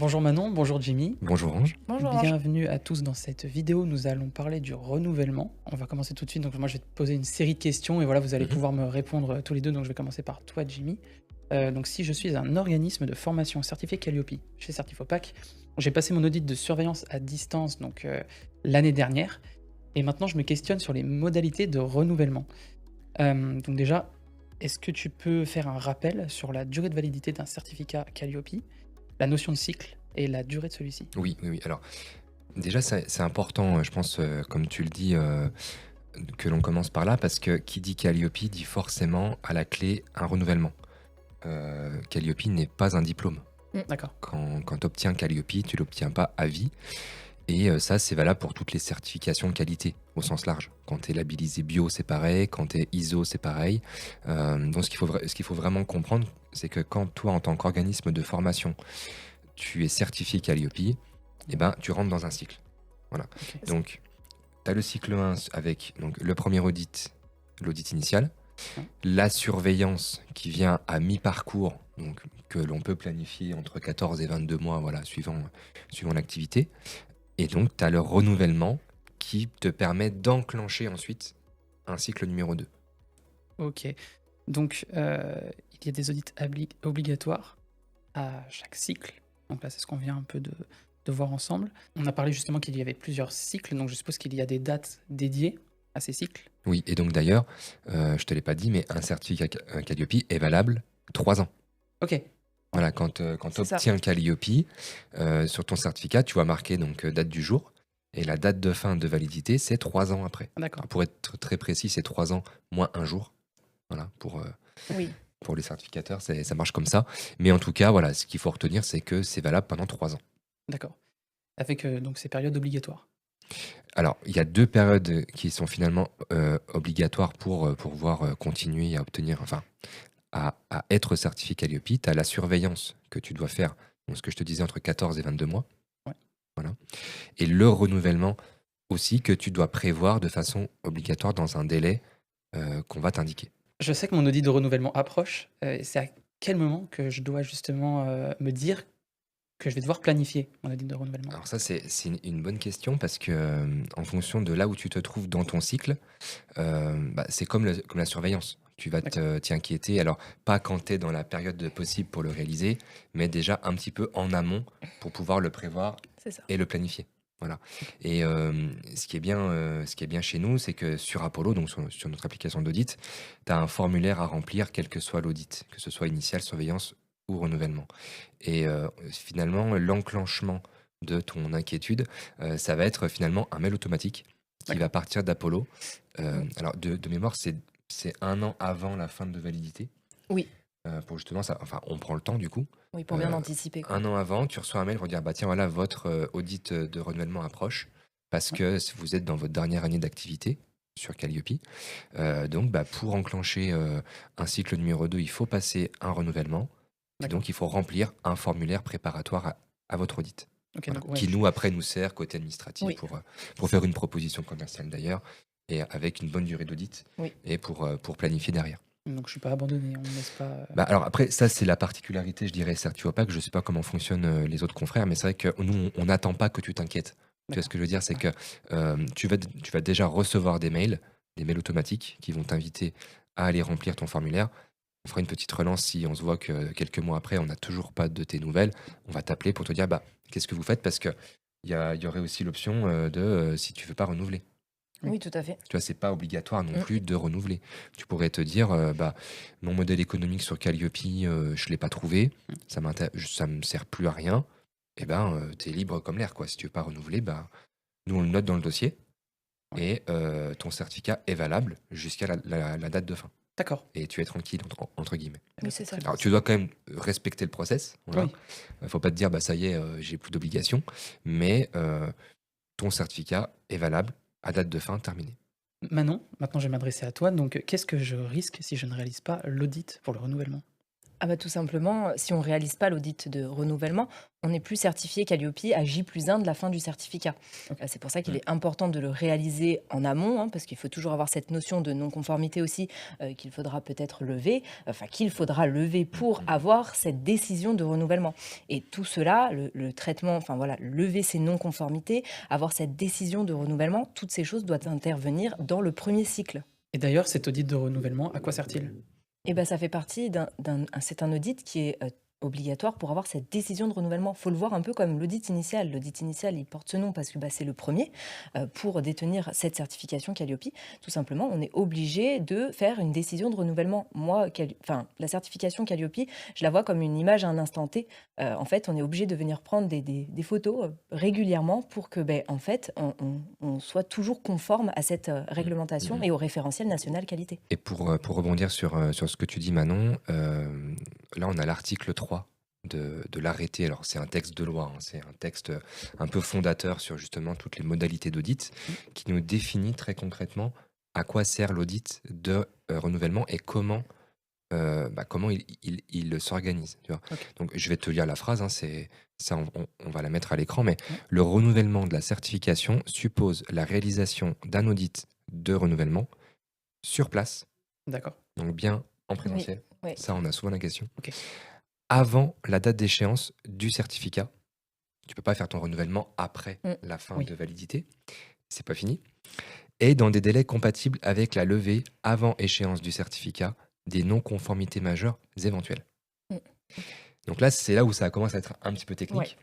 Bonjour Manon, bonjour Jimmy. Bonjour Ange. Bonjour Ange. Bienvenue à tous dans cette vidéo. Nous allons parler du renouvellement. On va commencer tout de suite. Donc moi je vais te poser une série de questions et voilà, vous allez Mmh. pouvoir me répondre tous les deux. Donc je vais commencer par toi Jimmy. Donc si je suis un organisme de formation certifié Calliope chez Certifopac, j'ai passé mon audit de surveillance à distance l'année dernière et maintenant je me questionne sur les modalités de renouvellement. Donc déjà, est-ce que tu peux faire un rappel sur la durée de validité d'un certificat Calliope, la notion de cycle et la durée de celui-ci? Oui, oui, oui. Alors déjà c'est important, je pense, comme tu le dis, que l'on commence par là parce que qui dit Calliope dit forcément à la clé un renouvellement. Calliope n'est pas un diplôme. D'accord. Quand tu obtiens Calliope, tu l'obtiens pas à vie et ça c'est valable pour toutes les certifications de qualité au sens large. Quand tu es labellisé bio, c'est pareil, quand tu es ISO, c'est pareil. Donc ce qu'il faut vraiment comprendre, c'est que quand toi en tant qu'organisme de formation, tu es certifié Calliope, et ben, tu rentres dans un cycle. Voilà. OK. Donc, tu as le cycle 1 avec donc, le premier audit, l'audit initial, Ouais. la surveillance qui vient à mi-parcours, donc que l'on peut planifier entre 14 et 22 mois, voilà, suivant l'activité. Et donc, tu as le renouvellement qui te permet d'enclencher ensuite un cycle numéro 2. OK. Donc, il y a des audits obligatoires à chaque cycle. Donc là, c'est ce qu'on vient un peu de voir ensemble. On a parlé justement qu'il y avait plusieurs cycles, donc je suppose qu'il y a des dates dédiées à ces cycles? Oui, et donc d'ailleurs, je te l'ai pas dit, mais un certificat Calliope est valable 3 ans. OK. Voilà, quand tu C'est ça. obtiens Calliope, sur ton certificat, tu vas marquer donc, date du jour et la date de fin de validité, c'est 3 ans après. Ah d'accord. Alors pour être très précis, c'est 3 ans moins un jour. Voilà, Oui. pour les certificateurs, ça marche comme ça. Mais en tout cas, voilà, ce qu'il faut retenir, c'est que c'est valable pendant 3 ans. D'accord. Avec, donc ces périodes obligatoires? Alors, il y a 2 périodes qui sont finalement, obligatoires pour pouvoir, continuer à obtenir enfin, à être certifié Calliope. Tu as la surveillance que tu dois faire, donc ce que je te disais entre 14 et 22 mois. Ouais. Voilà. Et le renouvellement aussi que tu dois prévoir de façon obligatoire dans un délai, qu'on va t'indiquer. Je sais que mon audit de renouvellement approche, c'est à quel moment que je dois justement, me dire que je vais devoir planifier mon audit de renouvellement? Alors ça, c'est une bonne question parce que, en fonction de là où tu te trouves dans ton cycle, bah, c'est comme la surveillance. Tu vas D'accord. t'y inquiéter, alors pas quand tu es dans la période possible pour le réaliser, mais déjà un petit peu en amont pour pouvoir le prévoir C'est ça. et le planifier. Voilà. Et ce qui est bien chez nous, c'est que sur Apollo, donc sur notre application d'audit, tu as un formulaire à remplir quel que soit l'audit, que ce soit initial, surveillance ou renouvellement. Et finalement, l'enclenchement de ton inquiétude, ça va être finalement un mail automatique qui va D'accord. partir d'Apollo. Mmh. Alors de mémoire, c'est 1 an avant la fin de validité, Oui, pour justement ça enfin, on prend le temps du coup. oui, pour bien Heu, anticiper, quoi. 1 an avant, tu reçois un mail pour dire: «Bah, tiens, voilà, votre, audit, de renouvellement approche», parce Ouais. que vous êtes dans votre dernière année d'activité sur Calliope. Donc bah, pour enclencher, un cycle numéro 2, il faut passer un renouvellement et D'accord. donc il faut remplir un formulaire préparatoire à votre audit. OK, Voilà, donc ouais, qui je nous après nous sert côté administratif Oui, pour faire une proposition commerciale d'ailleurs et avec une bonne durée d'audit oui. et pour planifier derrière. donc je suis pas abandonné, on me laisse pas, Bah, alors après ça c'est la particularité je dirais Certiopac, je sais pas comment fonctionnent, les autres confrères, mais c'est vrai que nous on n'attend pas que tu t'inquiètes. Tu vois ce d'accord. que je veux dire? C'est Ouais. que, tu vas déjà recevoir des mails automatiques qui vont t'inviter à aller remplir ton formulaire. On fera une petite relance si on se voit que quelques mois après, on n'a toujours pas de tes nouvelles. On va t'appeler pour te dire, bah, qu'est-ce que vous faites? Parce qu'il y aurait aussi l'option si tu veux pas renouveler. Oui. Oui, tout à fait. Tu vois, c'est pas obligatoire non Mmh. plus de renouveler. Tu pourrais te dire, bah, mon modèle économique sur Calliope, je l'ai pas trouvé, Mmh. ça me sert plus à rien. Et ben, tu es libre comme l'air, quoi. Si tu veux pas renouveler, bah, nous on le note dans le dossier Ouais. et ton certificat est valable jusqu'à la date de fin. D'accord. Et tu es tranquille entre guillemets. Eh bah, Oui, c'est c'est ça. très bien Alors, ça. tu dois quand même respecter le process, voilà. Oui. Faut pas te dire: «Bah, ça y est, j'ai plus d'obligations», mais ton certificat est valable à date de fin terminée. Manon, maintenant je vais m'adresser à toi, donc qu'est-ce que je risque si je ne réalise pas l'audit pour le renouvellement? Ah bah, tout simplement, si on réalise pas l'audit de renouvellement, on n'est plus certifié Calliope à J+1 de la fin du certificat. Ok. C'est pour ça qu'il Mm. est important de le réaliser en amont, hein, parce qu'il faut toujours avoir cette notion de non-conformité aussi, qu'il faudra peut-être lever, enfin qu'il faudra lever pour Mm. avoir cette décision de renouvellement. Et tout cela, le traitement, enfin voilà, lever ces non-conformités, avoir cette décision de renouvellement, toutes ces choses doivent intervenir dans le premier cycle. Et d'ailleurs, cet audit de renouvellement, à quoi sert-il? Et ben ça fait partie c'est un audit qui est obligatoire pour avoir cette décision de renouvellement. Faut le voir un peu comme l'audit initial. L'audit initial, il porte ce nom parce que bah, c'est le premier pour détenir cette certification Calliope. Tout simplement, on est obligé de faire une décision de renouvellement. Moi, la certification Calliope, je la vois comme une image à un instant T. En fait, on est obligé de venir prendre des photos régulièrement pour que, ben, en fait, on soit toujours conforme à cette réglementation Mm. et au référentiel national qualité. Et pour rebondir sur ce que tu dis, Manon, là, on a l'article 3 de l'arrêté. Alors, c'est un texte de loi, hein, c'est un texte un peu fondateur sur justement toutes les modalités d'audit Mm. qui nous définit très concrètement à quoi sert l'audit de renouvellement et comment il s'organise. Tu vois. Ok. Donc, je vais te lire la phrase, hein, ça, on va la mettre à l'écran, mais Ouais. le renouvellement de la certification suppose la réalisation d'un audit de renouvellement sur place, D'accord. donc bien en Oui, présentiel. oui. Ça, on a souvent la question. Ok. Avant la date d'échéance du certificat, tu peux pas faire ton renouvellement après Mm. la fin Oui. de validité. C'est pas fini. Et dans des délais compatibles avec la levée avant échéance du certificat des non-conformités majeures éventuelles. Mm. Donc là, c'est là où ça commence à être un petit peu technique. Ouais.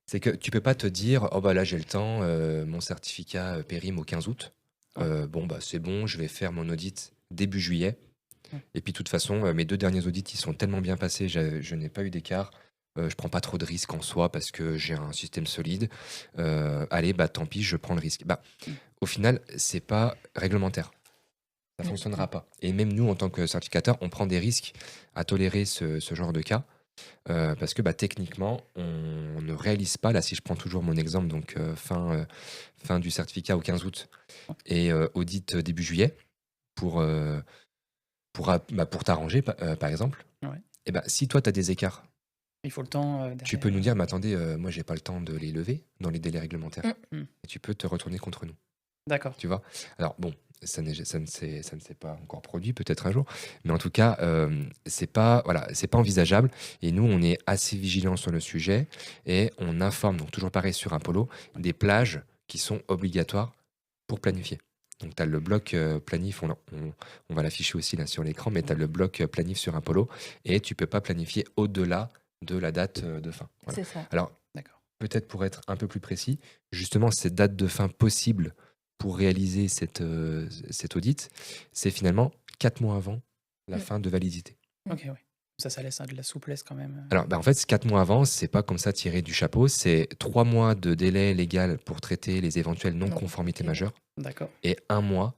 C'est que tu peux pas te dire, oh bah là j'ai le temps, mon certificat périme au 15 août. Ouais. Bon bah c'est bon, je vais faire mon audit début juillet. Ouais. Et puis de toute façon, mes 2 derniers audits, ils sont tellement bien passés, je n'ai pas eu d'écart. Je prends pas trop de risques en soi parce que j'ai un système solide. Allez, bah tant pis, je prends le risque. Bah, Mm. au final, c'est pas réglementaire. Ça Mm. fonctionnera pas. Et même nous, en tant que certificateur, on prend des risques à tolérer ce genre de cas. Parce que bah, techniquement, on ne réalise pas, là si je prends toujours mon exemple, donc fin du certificat au 15 août et audit début juillet, pour, pour t'arranger par exemple, Ouais. et bah, si toi tu as des écarts, Il faut le temps tu peux nous derrière. dire, mais attendez, moi j'ai pas le temps de les lever dans les délais réglementaires, Mm. Mm. et tu peux te retourner contre nous. D'accord. Tu vois? Alors bon, ça ne s'est pas encore produit, peut-être un jour, mais en tout cas, c'est pas voilà, c'est pas envisageable et nous, on est assez vigilants sur le sujet et on informe, donc toujours pareil sur Apollo, des plages qui sont obligatoires pour planifier. Donc tu as le bloc, planif, on va l'afficher aussi là sur l'écran, mais tu as le bloc, planif sur Apollo et tu peux pas planifier au-delà de la date, de fin. Voilà. C'est ça. Alors D'accord. peut-être pour être un peu plus précis, justement, cette date de fin possible pour réaliser cet audit, c'est finalement 4 mois avant la Mm. fin de validité. Ok, oui. Ça laisse de la souplesse quand même. Alors, bah, en fait, 4 mois avant, c'est pas comme ça tiré du chapeau, c'est 3 mois de délai légal pour traiter les éventuelles non-conformités Ok. majeures D'accord. et 1 mois.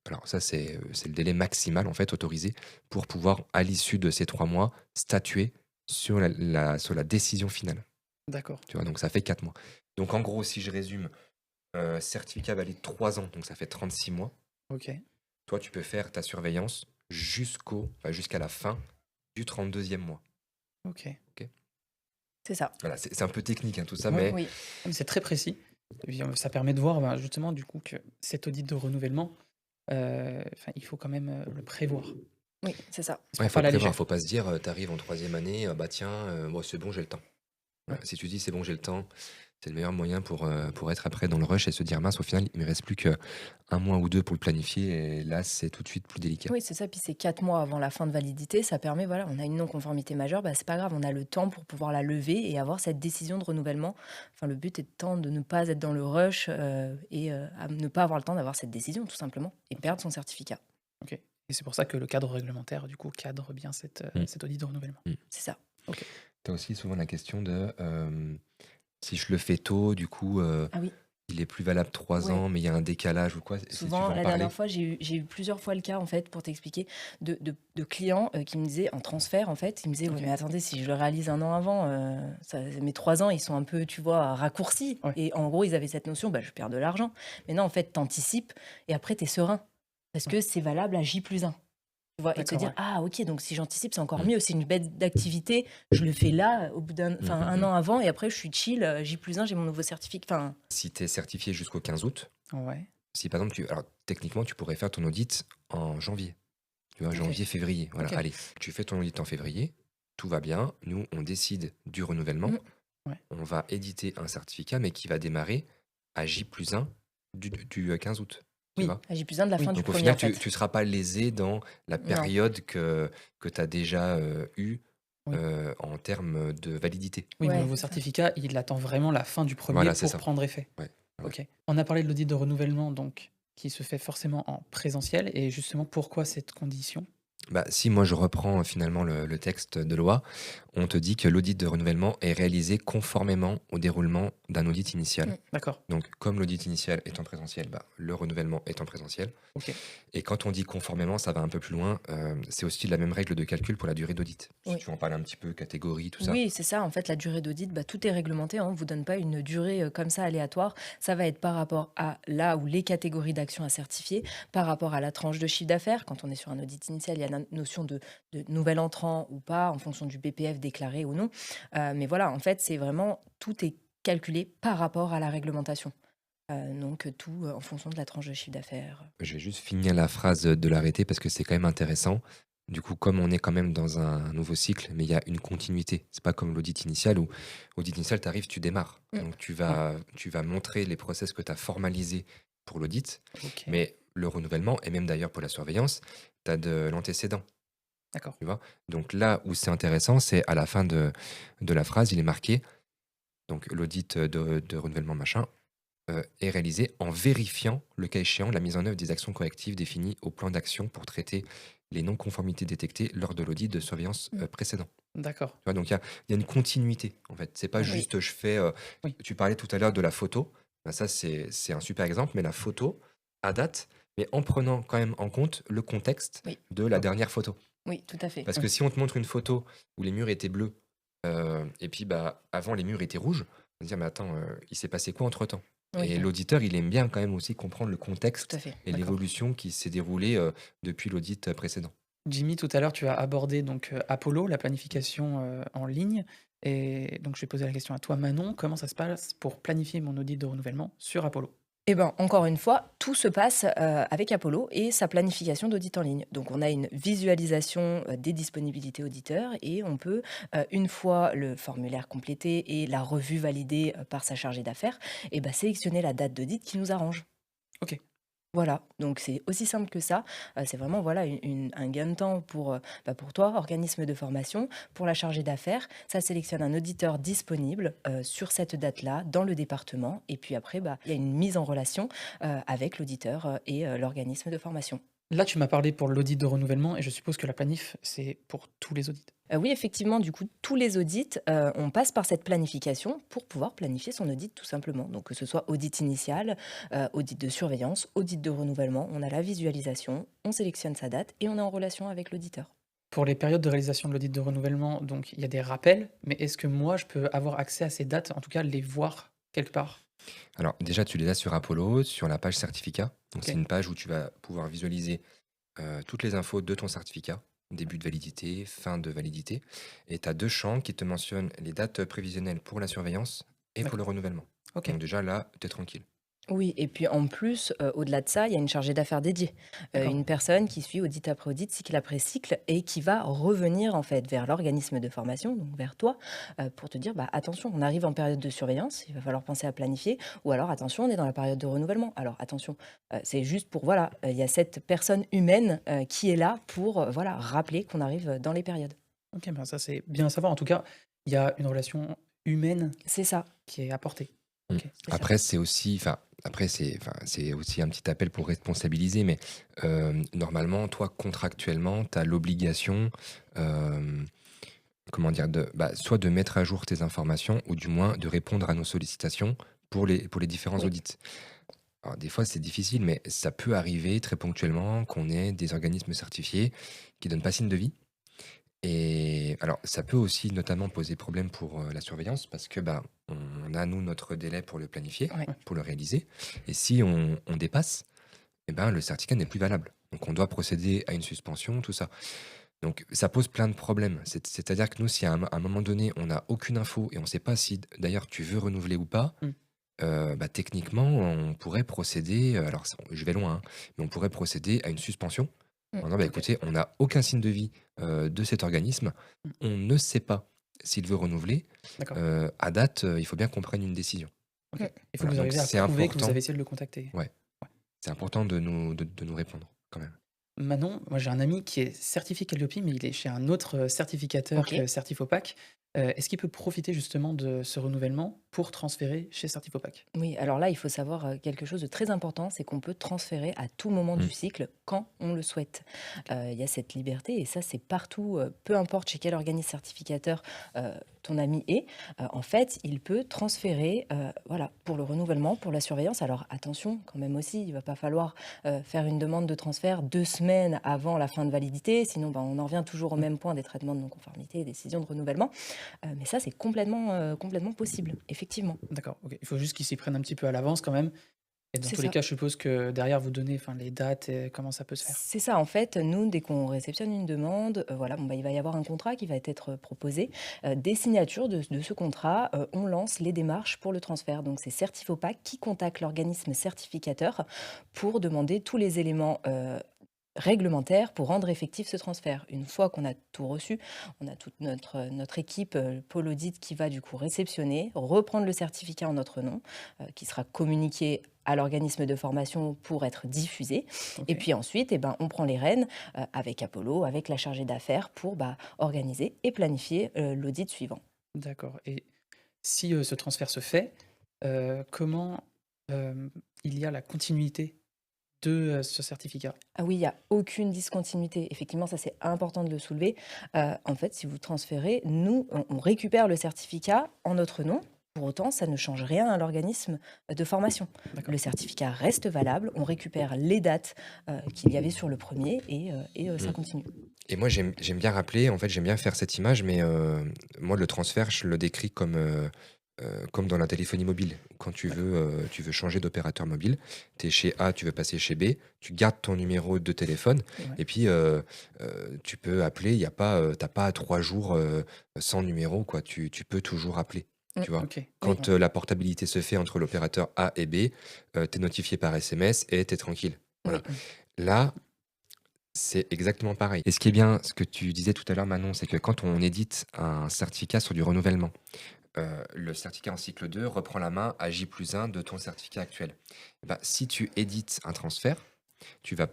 Alors ça, c'est le délai maximal en fait autorisé pour pouvoir, à l'issue de ces 3 mois, statuer sur sur la décision finale. D'accord. Tu vois, donc ça fait 4 mois. Donc en gros, si je résume, certificat valide 3 ans, donc ça fait 36 mois. Ok. Toi, tu peux faire ta surveillance jusqu'à la fin du 32e mois. Ok. C'est ça. Voilà, c'est un peu technique hein, tout ça, Ouais. mais Oui. Mais c'est très précis. Et puis, ça permet de voir justement du coup que cet audit de renouvellement, il faut quand même le prévoir. Oui, c'est ça. C'est il pas faut à la prévoir, légère. faut pas se dire, t'arrives en 3e année, bah tiens, moi c'est bon, j'ai le temps. Voilà, Ouais. si tu dis c'est bon, j'ai le temps, c'est le meilleur moyen pour être après dans le rush et se dire mince, au final, il me reste plus qu'un mois ou 2 pour le planifier, et là, c'est tout de suite plus délicat. Oui, c'est ça. Puis c'est 4 mois avant la fin de validité. Ça permet, voilà, on a une non-conformité majeure, bah, c'est pas grave, on a le temps pour pouvoir la lever et avoir cette décision de renouvellement. Enfin, le but étant de ne pas être dans le rush et à ne pas avoir le temps d'avoir cette décision, tout simplement, et perdre son certificat. Ok. Et c'est pour ça que le cadre réglementaire, du coup, cadre bien cet audit de renouvellement. C'est ça. Tu as aussi souvent la question de si je le fais tôt, du coup, Ah oui. il est plus valable 3 Ouais. ans, mais il y a un décalage ou quoi. Si tu veux Souvent, en la parler. dernière fois, j'ai eu plusieurs fois le cas, en fait, pour t'expliquer, de clients qui me disaient, en transfert, en fait, ils me disaient, Ok. ouais, mais attendez, si je le réalise un an avant, mes 3 ans, ils sont un peu, tu vois, raccourcis. Ouais. Et en gros, ils avaient cette notion, bah, je perds de l'argent. Mais non, en fait, t'anticipes et après, t'es serein. Parce que c'est valable à J+1. Tu Tu vois? Et de se D'accord, dire: ouais. «Ah OK, donc si j'anticipe, c'est encore Mm. mieux. C'est une bête d'activité, je le fais là, au bout Mm, enfin, mm, 1 mm. an avant et après je suis chill, J+1, j'ai mon nouveau certificat». Enfin, Si tu es certifié jusqu'au 15 août, Ouais. si par exemple, alors techniquement, tu pourrais faire ton audit en janvier. Tu vois, OK. janvier, février. Voilà, OK. allez, tu fais ton audit en février, tout va bien. Nous, on décide du renouvellement. mmh, Ouais. On va éditer un certificat, mais qui va démarrer à J+1 du 15 août. Tu Oui, vois? J+1 de la fin oui, du Donc au premier final, en tu fait. ne seras pas lésé dans la Non. période que tu as déjà eue oui. en termes de validité. Oui, mon Ouais, nouveau c'est ça. certificat, il attend vraiment la fin du premier Voilà, c'est pour ça. prendre effet. Ouais, ouais. OK. On a parlé de l'audit de renouvellement donc qui se fait forcément en présentiel et justement pourquoi cette condition? Bah, si moi je reprends finalement le texte de loi, on te dit que l'audit de renouvellement est réalisé conformément au déroulement d'un audit initial. Mmh. D'accord, Donc, comme l'audit initial est en présentiel, bah, le renouvellement est en présentiel. OK. Et quand on dit conformément, ça va un peu plus loin. C'est aussi la même règle de calcul pour la durée d'audit. Si Oui. tu veux en parler un petit peu, catégorie, tout ça. Oui, c'est ça. En fait, la durée d'audit, bah, tout est réglementé, hein. On ne vous donne pas une durée comme ça aléatoire. Ça va être par rapport à là où les catégories d'actions à certifier, par rapport à la tranche de chiffre d'affaires. Quand on est sur un audit initial, il y a la notion de nouvel entrant ou pas, en fonction du BPF déclaré ou non. Mais voilà, en fait, c'est vraiment tout est calculé par rapport à la réglementation. Donc tout en fonction de la tranche de chiffre d'affaires. Je vais juste finir la phrase de l'arrêté parce que c'est quand même intéressant. Du coup, comme on est quand même dans un nouveau cycle, mais il y a une continuité. C'est pas comme l'audit initial où audit initial, tu arrives, tu démarres. Mm. Donc Ouais, tu vas montrer les process que tu as formalisés pour l'audit. OK, Mais le renouvellement, et même d'ailleurs pour la surveillance, tu as de l'antécédent. d'accord. Tu vois. Donc là où c'est intéressant, c'est à la fin de la phrase, il est marqué, donc l'audit de renouvellement machin, est réalisé en vérifiant, le cas échéant, la mise en œuvre des actions correctives définies au plan d'action pour traiter les non-conformités détectées lors de l'audit de surveillance Mm. précédent. D'accord. Tu vois, donc il y a une continuité, en fait. C'est pas Ouais. Oui, juste je fais. Oui. Tu parlais tout à l'heure de la photo. Ben, ça, c'est un super exemple, mais la photo à date, mais en prenant quand même en compte le contexte oui, de la OK. dernière photo. oui, tout à fait. Parce Oui. que si on te montre une photo où les murs étaient bleus, et puis bah, avant les murs étaient rouges, on va se dire, mais attends, il s'est passé quoi entre-temps? Oui, Et l'auditeur, il aime bien quand même aussi comprendre le tout à contexte fait. et D'accord. l'évolution qui s'est déroulée depuis l'audit précédent. Jimmy, tout à l'heure, tu as abordé donc Apollo, la planification, en ligne et donc je vais poser la question à toi Manon, comment ça se passe pour planifier mon audit de renouvellement sur Apollo? Eh ben, encore une fois, tout se passe, avec Apollo et sa planification d'audit en ligne. Donc on a une visualisation, des disponibilités auditeurs et on peut, une fois le formulaire complété et la revue validée, par sa chargée d'affaires et bah, sélectionner la date d'audit qui nous arrange. OK, Voilà, donc c'est aussi simple que ça. C'est vraiment voilà un gain de temps bah, pour toi, organisme de formation, pour la chargée d'affaires. Ça sélectionne un auditeur disponible sur cette date-là dans le département. Et puis après, bah, il y a une mise en relation avec l'auditeur et l'organisme de formation. là, tu m'as parlé pour l'audit de renouvellement et je suppose que la planif, c'est pour tous les audits? Oui, effectivement, du coup, tous les audits, on passe par cette planification pour pouvoir planifier son audit tout simplement. Donc que ce soit audit initial, audit de surveillance, audit de renouvellement, on a la visualisation, on sélectionne sa date et on est en relation avec l'auditeur. Pour les périodes de réalisation de l'audit de renouvellement, donc il y a des rappels, mais est-ce que moi je peux avoir accès à ces dates, en tout cas les voir quelque part? Alors déjà, tu les as sur Apollo, sur la page certificat. Donc c'est OK, une page où tu vas pouvoir visualiser toutes les infos de ton certificat, début de validité, fin de validité. Et tu as deux champs qui te mentionnent les dates prévisionnelles pour la surveillance et pour le d'accord. renouvellement. OK, Donc déjà là, tu es tranquille. Oui, et puis en plus, au-delà de ça, il y a une chargée d'affaires dédiée. d'accord. Une personne qui suit audit après audit, cycle après cycle et qui va revenir en fait vers l'organisme de formation, donc vers toi, pour te dire: «Bah, attention, on arrive en période de surveillance, il va falloir penser à planifier» ou alors: «Attention, on est dans la période de renouvellement». Alors attention, c'est juste pour voilà, il y a cette personne humaine, qui est là pour, voilà, rappeler qu'on arrive, dans les périodes. OK, ben ça c'est bien à savoir. En tout cas, il y a une relation humaine C'est ça. qui est apportée. Mm. OK, c'est sûr. Après, c'est aussi, c'est aussi un petit appel pour responsabiliser, mais normalement, toi, contractuellement, tu as l'obligation, euh, comment dire, soit de mettre à jour tes informations, ou du moins de répondre à nos sollicitations pour les différents Oui. audits. Alors, des fois, c'est difficile, mais ça peut arriver très ponctuellement qu'on ait des organismes certifiés qui donnent pas signe de vie. Et alors, ça peut aussi notamment poser problème pour la surveillance parce que on a, nous, notre délai pour le planifier, Ouais. pour le réaliser. Et si on dépasse, le certificat n'est plus valable. Donc on doit procéder à une suspension, tout ça. Donc ça pose plein de problèmes. C'est-à-dire que nous, si à un moment donné, on n'a aucune info et on ne sait pas si d'ailleurs tu veux renouveler ou pas, Mmh. bah, techniquement, on pourrait procéder, alors je vais loin, hein, mais on pourrait procéder à une suspension Mmh. en disant, bah, OK. écoutez, on n'a aucun signe de vie de cet organisme, Mmh. on ne sait pas s'il veut renouveler, D'accord. à date, il faut bien qu'on prenne une décision. OK. Mmh. Il faut que Voilà, vous donc arriviez à c'est prouver que vous important, avez essayé de le contacter. ouais, Ouais. c'est important de nous répondre quand même. Manon, moi j'ai un ami qui est certifié Calliope, mais il est chez un autre, certificateur OK. que Certifopac. Est-ce qu'il peut profiter justement de ce renouvellement pour transférer chez Certifopac? Oui, alors là, il faut savoir quelque chose de très important, c'est qu'on peut transférer à tout moment Mmh. du cycle quand on le souhaite. OK. Il y a cette liberté et ça, c'est partout, peu importe chez quel organisme certificateur ton ami est. En fait, il peut transférer voilà, pour le renouvellement, pour la surveillance. Alors attention quand même aussi, il ne va pas falloir faire une demande de transfert 2 semaines avant la fin de validité, sinon ben, on en revient toujours au Mmh. même point des traitements de non-conformité et décisions de renouvellement. Mais ça, c'est complètement possible, effectivement. D'accord, OK. Il faut juste qu'ils s'y prennent un petit peu à l'avance quand même et dans C'est tous les ça. cas, je suppose que derrière vous donnez, enfin, les dates et comment ça peut se faire? C'est ça, en fait, nous, dès qu'on réceptionne une demande, voilà, bon, bah, il va y avoir un contrat qui va être proposé. Des signatures de ce contrat, on lance les démarches pour le transfert. Donc, c'est Certifopac qui contacte l'organisme certificateur pour demander tous les éléments réglementaire pour rendre effectif ce transfert. Une fois qu'on a tout reçu, on a toute notre équipe Pôle Audit qui va du coup réceptionner, reprendre le certificat en notre nom, qui sera communiqué à l'organisme de formation pour être diffusé. Et OK. puis ensuite, eh ben, on prend les rênes avec Apollo, avec la chargée d'affaires pour organiser et planifier l'audit suivant. D'accord et si, ce transfert se fait, comment, il y a la continuité de, ce certificat? Ah oui, il y a aucune discontinuité. Effectivement, ça, c'est important de le soulever. En fait, si vous transférez, nous, on récupère le certificat en notre nom. Pour autant, ça ne change rien à l'organisme de formation. D'accord. Le certificat reste valable, on récupère les dates, qu'il y avait sur le premier et ça Mmh. continue. Et moi, j'aime bien rappeler, en fait, j'aime bien faire cette image, mais moi, le transfert, je le décris comme dans la téléphonie mobile. Quand D'accord. tu veux changer d'opérateur mobile, tu es chez A, tu veux passer chez B, tu gardes ton numéro de téléphone Ouais. et puis tu peux appeler. Il y a pas, tu pas 3 jours sans numéro, quoi. Tu peux toujours appeler, Mmh, tu vois. OK. Oui. Quand la portabilité se fait entre l'opérateur A et B, tu es notifié par SMS et tu es tranquille. Voilà. oui. Là, c'est exactement pareil. Et ce qui est bien, ce que tu disais tout à l'heure, Manon, c'est que quand on édite un certificat sur du renouvellement, le certificat en cycle 2 reprend la main à J+1 de ton certificat actuel. Bah, si tu édites un transfert, tu vas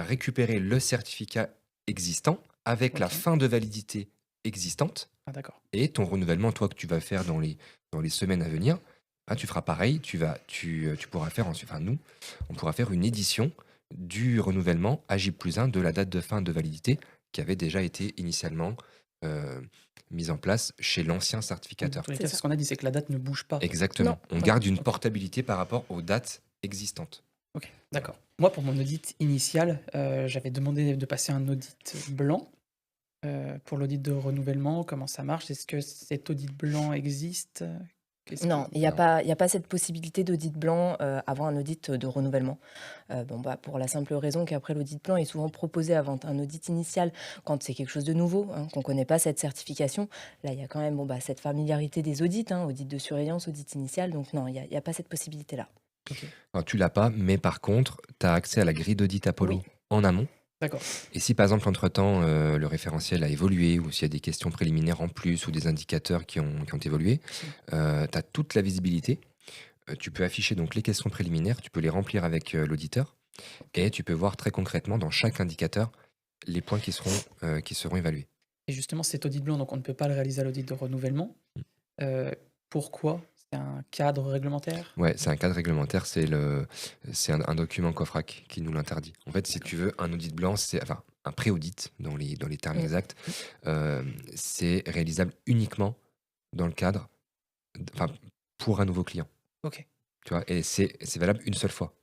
récupérer le certificat existant avec la OK. fin de validité existante Ah d'accord. et ton renouvellement, toi, que tu vas faire dans les semaines à venir, bah, tu feras pareil. Tu pourras faire ensuite, enfin nous, on pourra faire une édition du renouvellement à J+1 de la date de fin de validité qui avait déjà été initialement euh, mise en place chez l'ancien Donc dans certificateur. tous les C'est cas, c'est ça. ce qu'on a dit, c'est que la date ne bouge pas. Non, Exactement. On voilà. garde une OK. portabilité par rapport aux dates existantes. OK, Voilà. d'accord. Moi, pour mon audit initial, j'avais demandé de passer un audit blanc, pour l'audit de renouvellement. Comment ça marche? Est-ce que cet audit blanc existe? Qu'est-ce que Non, il y a Non. pas il y a pas cette possibilité d'audit blanc, avant un audit de renouvellement. Pour la simple raison qu'après l'audit blanc est souvent proposé avant un audit initial quand c'est quelque chose de nouveau, hein, qu'on ne connaît pas cette certification. Là, il y a quand même, cette familiarité des audits, hein, audit de surveillance, audit initial, donc non, il y a pas cette possibilité-là. OK, Alors, tu l'as pas, mais par contre, tu as accès à la grille d'audit Oui, Apollo en amont. d'accord. Et si par exemple, entre-temps, le référentiel a évolué, ou s'il y a des questions préliminaires en plus, ou des indicateurs qui ont évolué, Mmh. tu as toute la visibilité. Tu peux afficher donc les questions préliminaires, tu peux les remplir avec l'auditeur, OK et tu peux voir très concrètement dans chaque indicateur les points qui seront évalués. et justement, cet audit blanc, donc on ne peut pas le réaliser à l'audit de renouvellement. Heu, Pourquoi? C'est un cadre réglementaire? Ouais, c'est un cadre réglementaire, c'est un document COFRAC qui nous l'interdit. En fait, si D'accord. tu veux, un audit blanc, c'est enfin un pré-audit dans les termes mmh, exacts, c'est réalisable uniquement dans le cadre, enfin pour un nouveau client. OK, Tu vois, et c'est valable une seule fois.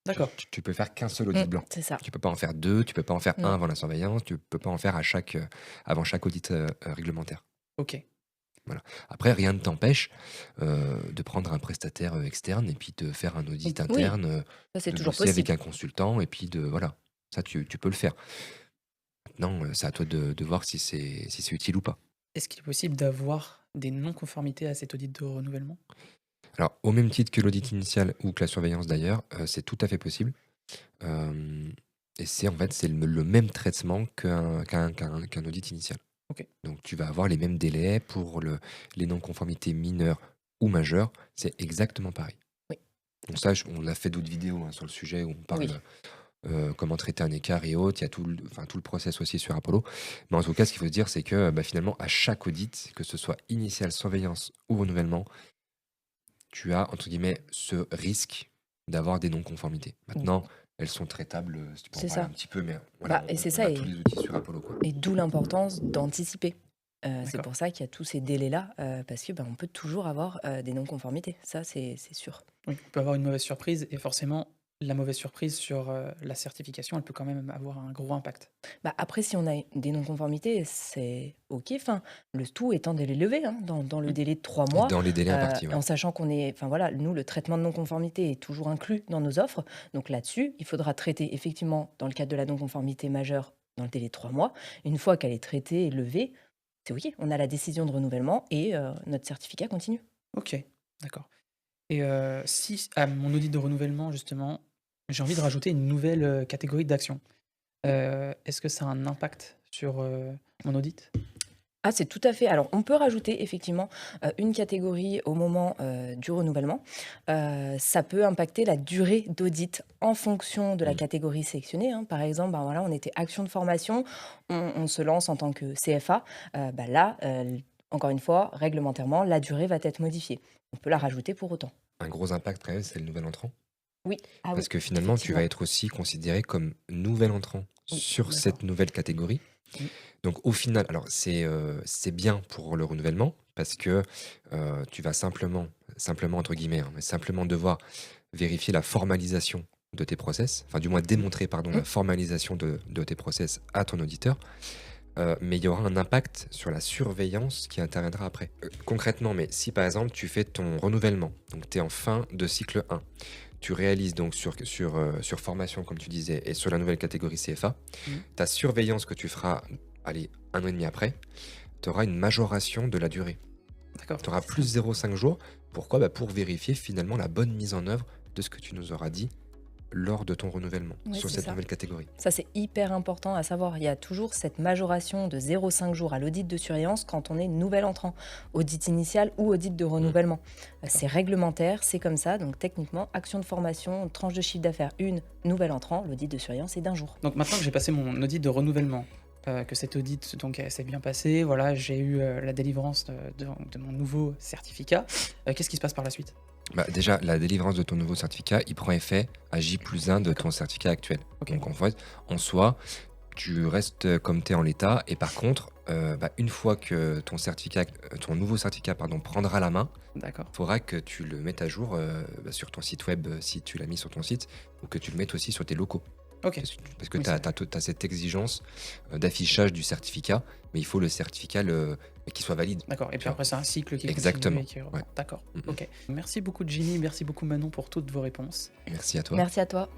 d'accord. Tu peux faire qu'un seul audit blanc. c'est ça. Tu peux pas en faire deux, tu peux pas en faire un Non. avant la surveillance, tu peux pas en faire avant chaque audit réglementaire. OK. Voilà. Après, rien ne t'empêche de prendre un prestataire externe et puis de faire un audit Oui, interne, ça c'est de toujours bosser avec possible. un consultant et puis voilà. Ça, tu peux le faire. Maintenant, c'est à toi de voir si c'est utile ou pas. Est-ce qu'il est possible d'avoir des non-conformités à cet audit de renouvellement? Alors, au même titre que l'audit initial ou que la surveillance d'ailleurs, c'est tout à fait possible. Euh, et c'est en fait c'est le même traitement qu'un audit initial. Ok. Donc tu vas avoir les mêmes délais pour les non-conformités mineures ou majeures, c'est exactement pareil. Oui. Donc ça, on a fait d'autres vidéos sur le sujet où on parle Oui. comment traiter un écart et autres. Il y a tout le process aussi sur Apollo. Mais en tout cas, ce qu'il faut se dire, c'est que finalement, à chaque audit, que ce soit initial, surveillance ou renouvellement, tu as, entre guillemets, ce risque d'avoir des non-conformités. Maintenant, elles sont traitables, si tu peux en C'est parler ça. un petit peu, mais voilà, Et c'est on ça, a tous les outils sur Apollo, quoi. et d'où l'importance d'anticiper. C'est D'accord. pour ça qu'il y a tous ces délais-là, parce que on peut toujours avoir des non-conformités. Ça, c'est sûr. Oui, on peut avoir une mauvaise surprise et forcément, la mauvaise surprise sur la certification, elle peut quand même avoir un gros impact. Après, si on a des non-conformités, c'est OK. Enfin, le tout étant de les lever dans le Mm. délai de 3 mois, Dans les délais impartis, ouais. en sachant qu'on est, enfin voilà, nous, le traitement de non-conformité est toujours inclus dans nos offres. Donc là-dessus, il faudra traiter effectivement, dans le cadre de la non-conformité majeure, dans le délai de 3 mois. Une fois qu'elle est traitée et levée, c'est OK. On a la décision de renouvellement et notre certificat continue. Ok, d'accord. Et si à mon audit de renouvellement, justement, j'ai envie de rajouter une nouvelle catégorie d'action, est-ce que ça a un impact sur mon audit? Ah, c'est tout à fait. Alors, on peut rajouter effectivement une catégorie au moment du renouvellement. Ça peut impacter la durée d'audit en fonction de la Mm. catégorie sélectionnée. Par exemple, voilà, on était action de formation, on se lance en tant que CFA. Là, encore une fois, réglementairement, la durée va être modifiée. On peut la rajouter pour autant. Un gros impact quand même, c'est le nouvel entrant. Oui, ah oui, Parce que finalement, tu vas effectivement. être aussi considéré comme nouvel entrant Oui, sur D'accord. cette nouvelle catégorie. Mm. Donc au final, alors c'est bien pour le renouvellement parce que tu vas simplement entre guillemets, mais simplement devoir vérifier la formalisation de tes process, enfin du moins démontrer pardon Mm. la formalisation de tes process à ton auditeur. Mais il y aura un impact sur la surveillance qui interviendra après. Concrètement, mais si par exemple tu fais ton renouvellement, donc tu es en fin de cycle 1, tu réalises donc sur formation, comme tu disais, et sur la nouvelle catégorie CFA, Mm. ta surveillance que tu feras, allez, 1 an et demi après, tu auras une majoration de la durée. D'accord. Tu auras plus 0,5 jours. Pourquoi? Pour vérifier finalement la bonne mise en œuvre de ce que tu nous auras dit lors de ton renouvellement Oui, sur c'est cette ça. nouvelle catégorie. Ça, c'est hyper important à savoir. Il y a toujours cette majoration de 0,5 jours à l'audit de surveillance quand on est nouvel entrant, audit initial ou audit de renouvellement. C'est réglementaire, c'est comme ça. Donc techniquement, action de formation, tranche de chiffre d'affaires 1, nouvel entrant, l'audit de surveillance est d'1 jour. Donc maintenant que j'ai passé mon audit de renouvellement, que cet audit donc s'est bien passé, voilà, j'ai eu la délivrance de mon nouveau certificat, qu'est-ce qui se passe par la suite? Déjà, la délivrance de ton nouveau certificat, il prend effet à J+1 de ton certificat actuel. Ok. Donc en fait, en soi, tu restes comme tu es en l'état. Et par contre, une fois que ton nouveau certificat prendra la main, D'accord. il faudra que tu le mettes à jour sur ton site web si tu l'as mis sur ton site, ou que tu le mettes aussi sur tes locaux. Ok. Parce que Oui, tu c'est as cette exigence d'affichage du certificat, mais il faut le certificat qui soit valide. D'accord. Et puis après, c'est un cycle qui Exactement. continue et qui reprend. Ouais. D'accord. Mhm. Ok. Merci beaucoup Jimmy, merci beaucoup Manon pour toutes vos réponses. Merci à toi. Merci à toi.